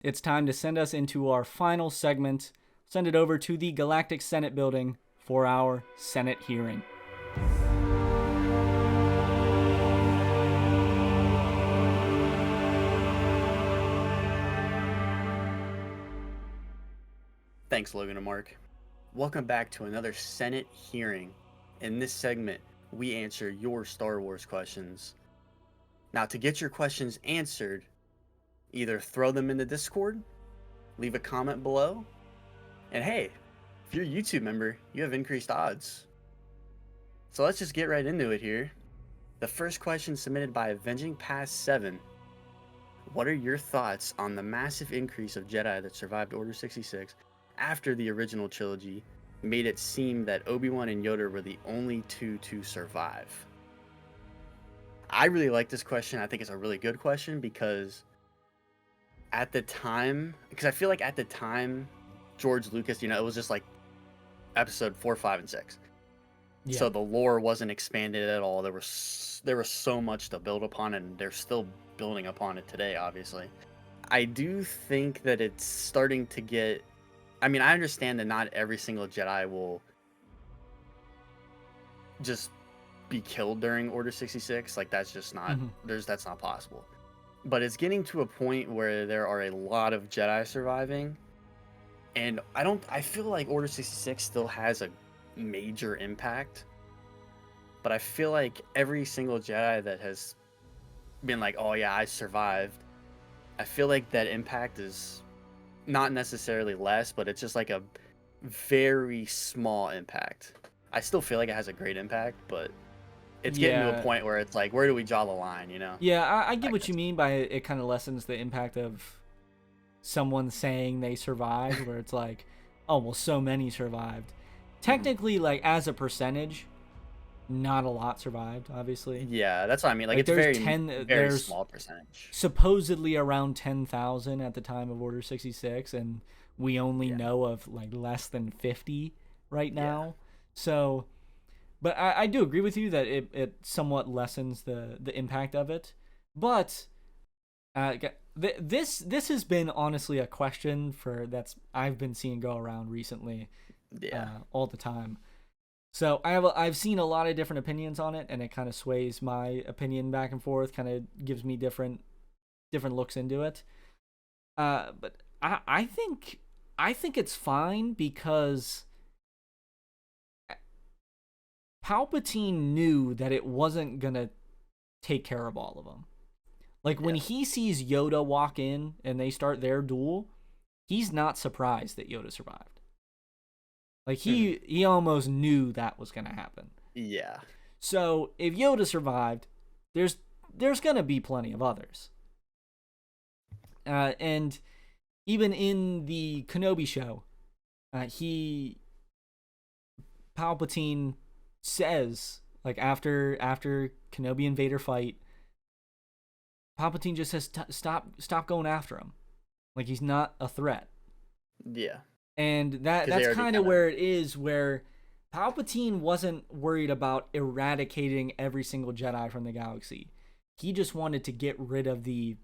It's time to send us into our final segment. Send it over to the Galactic Senate building for our Senate hearing. Thanks, Logan and Mark. Welcome back to another Senate hearing. In this segment, we answer your Star Wars questions. Now, to get your questions answered, either throw them in the Discord, leave a comment below, and hey, if you're a YouTube member, you have increased odds. So let's just get right into it here. The first question submitted by Avenging Past 7. What are your thoughts on the massive increase of Jedi that survived Order 66 after the original trilogy made it seem that Obi-Wan and Yoda were the only two to survive? I really like this question. I think it's a really good question because at the time, I feel like at the time, George Lucas, it was just like episode 4, 5, and 6. Yeah. So the lore wasn't expanded at all. There was so much to build upon, and they're still building upon it today, obviously. I do think that it's starting to get... I mean, I understand that not every single Jedi will just be killed during Order 66. Like, that's just not... That's not possible. But it's getting to a point where there are a lot of Jedi surviving. And I feel like Order 66 still has a major impact. But I feel like every single Jedi that has been like, oh yeah, I survived, I feel like that impact is not necessarily less, but it's just like a very small impact. I still feel like it has a great impact, but it's getting to a point where it's like, where do we draw the line, Yeah, I get what you mean by it kind of lessens the impact of someone saying they survived, where it's like, oh, well, so many survived. Technically, like, as a percentage, not a lot survived, obviously. Yeah, that's what I mean. Like it's very small percentage. Supposedly around 10,000 at the time of Order 66, and we only know of like less than 50 right now. Yeah. So, but I do agree with you that it somewhat lessens the impact of it. But this has been honestly a question I've been seeing go around recently, all the time. So I've seen a lot of different opinions on it, and it kind of sways my opinion back and forth. Kind of gives me different looks into it. But I think it's fine because Palpatine knew that it wasn't gonna take care of all of them. Like when he sees Yoda walk in and they start their duel, he's not surprised that Yoda survived. Like, he almost knew that was going to happen. Yeah. So, if Yoda survived, there's going to be plenty of others. And even in the Kenobi show, Palpatine says, like, after Kenobi and Vader fight, Palpatine just says, stop going after him. Like, he's not a threat. Yeah. And that's kind of where it is, where Palpatine wasn't worried about eradicating every single Jedi from the galaxy. He just wanted to get rid of the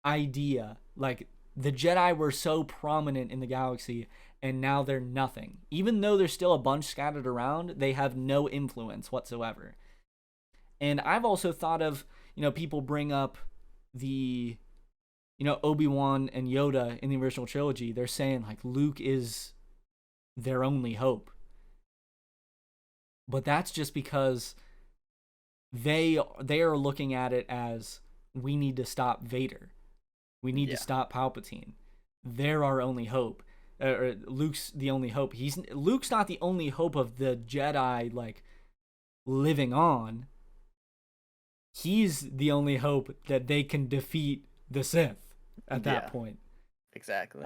idea. Like, the Jedi were so prominent in the galaxy, and now they're nothing. Even though there's still a bunch scattered around, they have no influence whatsoever. And I've also thought of, people bring up the... Obi-Wan and Yoda in the original trilogy, they're saying, like, Luke is their only hope. But that's just because they are looking at it as, we need to stop Vader. We need to stop Palpatine. They're our only hope. Luke's the only hope. Luke's not the only hope of the Jedi, like, living on. He's the only hope that they can defeat the Sith at that point. Exactly.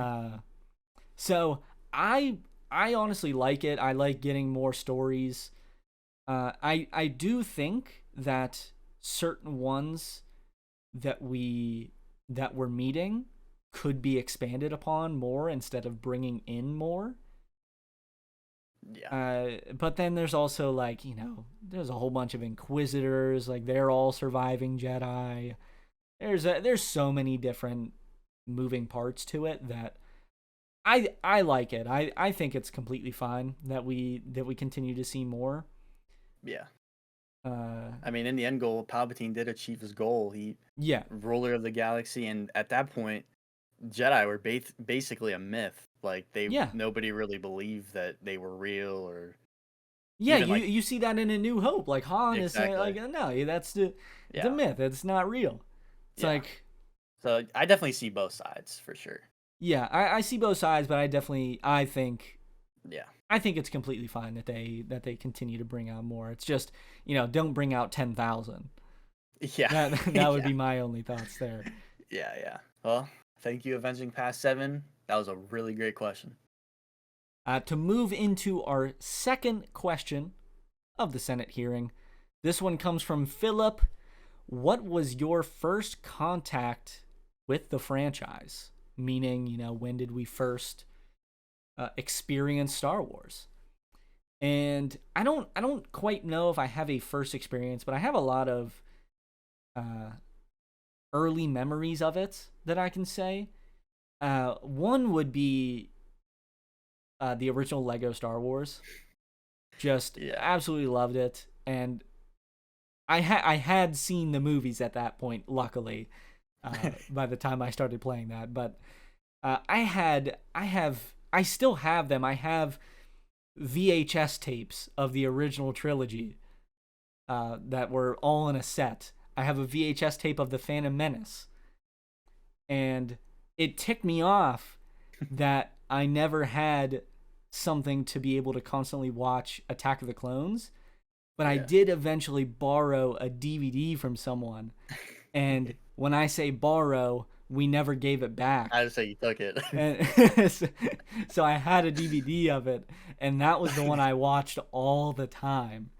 So I honestly like it. I like getting more stories. I do think that certain ones that we're meeting could be expanded upon more instead of bringing in more. Yeah. But then there's also, like, there's a whole bunch of Inquisitors, like, they're all surviving Jedi. There's so many different moving parts to it that I like it. I think it's completely fine that we continue to see more. Yeah. Uh, I mean, in the end goal, Palpatine did achieve his goal. He yeah. ruler of the galaxy, and at that point, Jedi were basically a myth. Like Yeah. nobody really believed that they were real, or Yeah, even you like you see that in A New Hope. Like Han is saying, like, exactly. no, it's a Yeah, myth. It's not real. It's yeah. like, So I definitely see both sides for sure. yeah, I see both sides, but Yeah, I think it's completely fine that they continue to bring out more. It's just, don't bring out 10,000. yeah, That would yeah, be my only thoughts there. yeah, yeah. Well, thank you, Avenging Past 7. That was a really great question. To move into our second question of the Senate hearing, this one comes from Philip. What was your first contact with the franchise? Meaning, when did we first experience Star Wars? And I don't quite know if I have a first experience, but I have a lot of uh, early memories of it that I can say. One would be the original Lego Star Wars. Just Yeah. absolutely loved it, and I had seen the movies at that point. Luckily, by the time I started playing that, but I still have them. I have VHS tapes of the original trilogy that were all in a set. I have a VHS tape of the Phantom Menace, and it ticked me off that I never had something to be able to constantly watch Attack of the Clones, but I Yeah. did eventually borrow a DVD from someone. And when I say borrow, we never gave it back. I just say you took it. And so I had a DVD of it, and that was the one I watched all the time.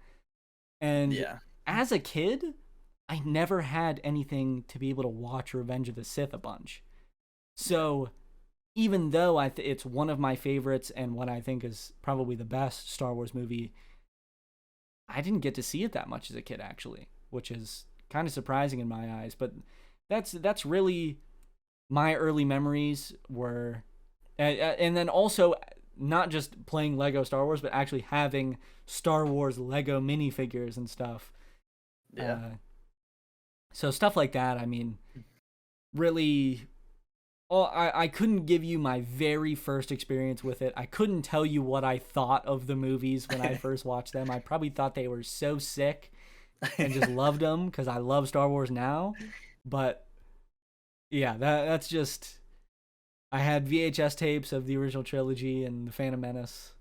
And Yeah. as a kid, I never had anything to be able to watch Revenge of the Sith a bunch. So even though it's one of my favorites and what I think is probably the best Star Wars movie, I didn't get to see it that much as a kid, actually, which is kind of surprising in my eyes. But that's really my early memories were, and then also not just playing Lego Star Wars, but actually having Star Wars Lego minifigures and stuff. Yeah. So stuff like that. I mean, really. Oh, I couldn't give you my very first experience with it. I couldn't tell you what I thought of the movies when I first watched them. I probably thought they were so sick and just loved them because I love Star Wars now. But yeah, that's just. I had VHS tapes of the original trilogy and the Phantom Menace.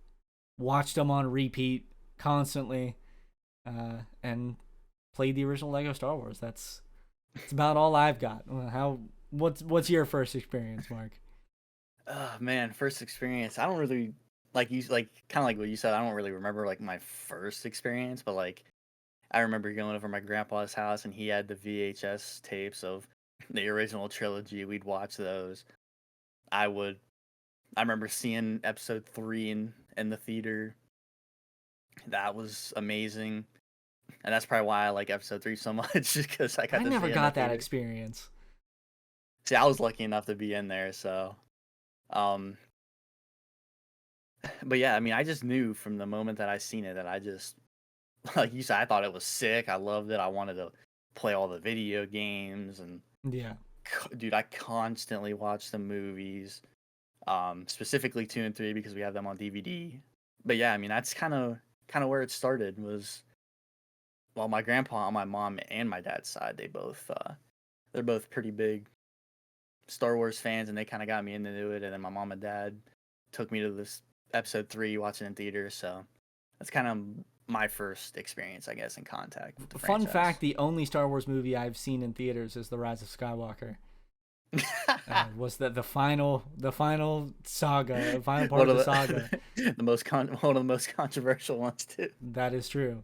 Watched them on repeat constantly, and played the original Lego Star Wars. That's about all I've got. What's your first experience, Mark? Oh man, first experience. I don't really kind of like what you said. I don't really remember like my first experience, but like I remember going over to my grandpa's house and he had the VHS tapes of the original trilogy. We'd watch those. I would. I remember seeing episode 3 in the theater. That was amazing, and that's probably why I like episode 3 so much because I got I to see never it in the got that theater. experience. See, I was lucky enough to be in there, so um but yeah, I mean, I just knew from the moment that I seen it that I just like you said, I thought it was sick. I loved it. I wanted to play all the video games and Yeah. dude, I constantly watched the movies. Specifically 2 and 3 because we have them on DVD. But yeah, I mean, that's kind of where it started was well, my grandpa on my mom and my dad's side, they're both pretty big Star Wars fans and they kind of got me into it and then my mom and dad took me to this episode 3 watching in theaters, so that's kind of my first experience, I guess, in contact with the Fun franchise. fact: the only Star Wars movie I've seen in theaters is The Rise of Skywalker. Was the final saga, the final part of the saga. One of the most controversial ones too. That is true.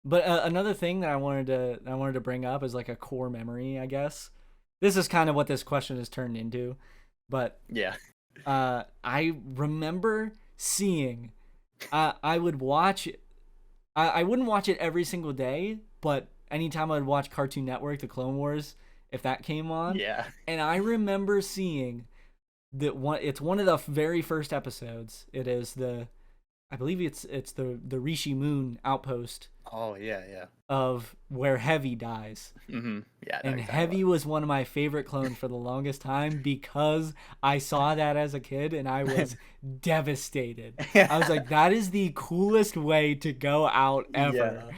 But another thing that I wanted to bring up is like a core memory, I guess. This is kind of what this question has turned into, but Yeah. I remember seeing. I would watch. I wouldn't watch it every single day, but anytime I'd watch Cartoon Network, The Clone Wars, if that came on. Yeah. And I remember seeing that it's one of the very first episodes. It is I believe it's the Rishi Moon outpost Oh yeah, yeah. of where Heavy dies. Mm-hmm. Yeah, I know And exactly Heavy was one of my favorite clones for the longest time because I saw that as a kid and I was devastated. I was like, that is the coolest way to go out ever.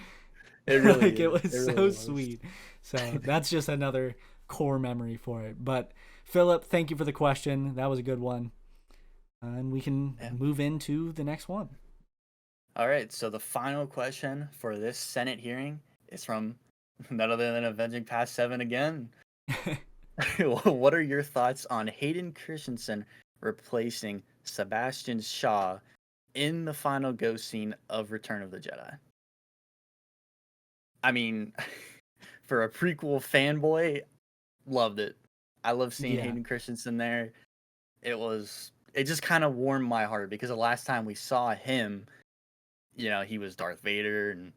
Yeah, it really Like, it is. was It really so was. sweet. So that's just another core memory for it. But Philip, thank you for the question. That was a good one. And we can Yeah. move into the next one. All right, so the final question for this Senate hearing is from none other than Avenging Past 7 again. What are your thoughts on Hayden Christensen replacing Sebastian Shaw in the final ghost scene of Return of the Jedi? I mean, for a prequel fanboy, loved it. I love seeing Yeah. Hayden Christensen there. It just kind of warmed my heart because the last time we saw him, he was Darth Vader and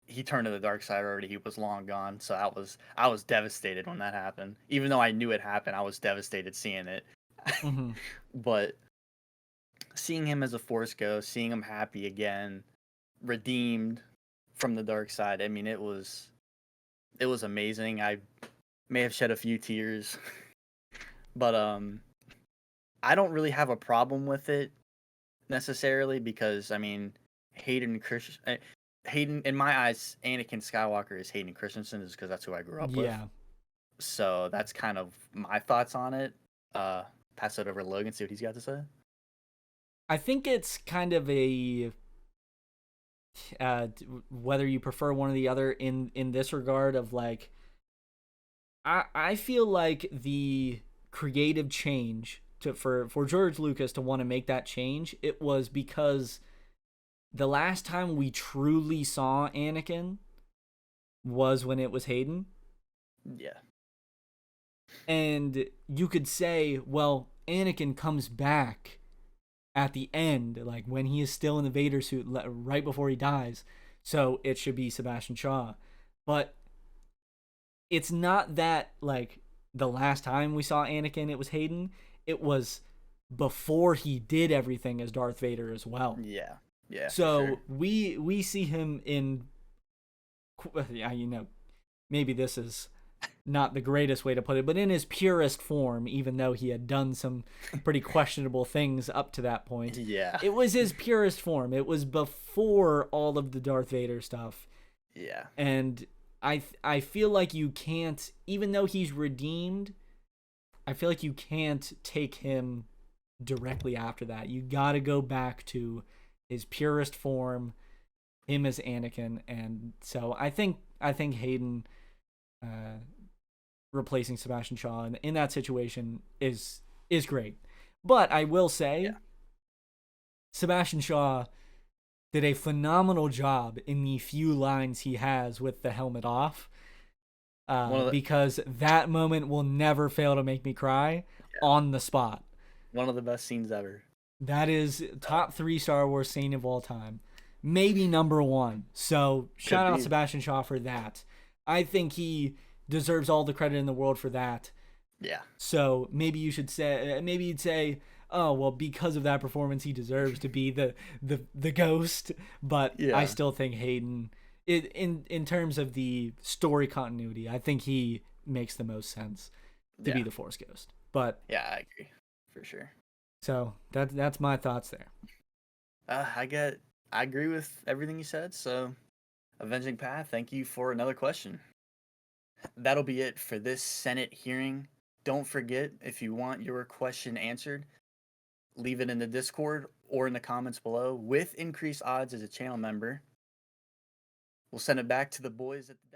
he turned to the dark side already. He was long gone. So I was devastated when that happened. Even though I knew it happened, I was devastated seeing it. Mm-hmm. But seeing him as a Force ghost, seeing him happy again, redeemed from the dark side, I mean, it was amazing. I may have shed a few tears, but I don't really have a problem with it necessarily because I mean, Hayden Christ Hayden, in my eyes, Anakin Skywalker is Hayden Christensen, is because that's who I grew up with. Yeah. So that's kind of my thoughts on it. Pass it over to Logan, see what he's got to say. I think it's kind of a whether you prefer one or the other in this regard of like I feel like the creative change for George Lucas to want to make that change, it was because the last time we truly saw Anakin was when it was Hayden. Yeah. And you could say, well, Anakin comes back at the end, like when he is still in the Vader suit right before he dies. So it should be Sebastian Shaw. But it's not that like the last time we saw Anakin it was Hayden. It was before he did everything as Darth Vader as well. Yeah. Yeah, for So sure. we see him in maybe this is not the greatest way to put it, but in his purest form, even though he had done some pretty questionable things up to that point. Yeah. It was his purest form. It was before all of the Darth Vader stuff. Yeah. And I feel like you can't, even though he's redeemed, I feel like you can't take him directly after that. You got to go back to his purest form, him as Anakin, and so I think Hayden replacing Sebastian Shaw in that situation is great. But I will say, Sebastian Shaw did a phenomenal job in the few lines he has with the helmet off. Because that moment will never fail to make me cry on the spot. One of the best scenes ever. That is top 3 Star Wars scene of all time. Maybe number 1. So shout out Sebastian Shaw for that. I think he deserves all the credit in the world for that. Yeah. So maybe you'd say, oh well, because of that performance, he deserves to be the ghost. But I still think Hayden, in terms of the story continuity, I think he makes the most sense to be the Force Ghost. But yeah, I agree for sure. So that's my thoughts there. I agree with everything you said. So, Avenging Path, thank you for another question. That'll be it for this Senate hearing. Don't forget, if you want your question answered, leave it in the Discord or in the comments below with increased odds as a channel member. We'll send it back to the boys at the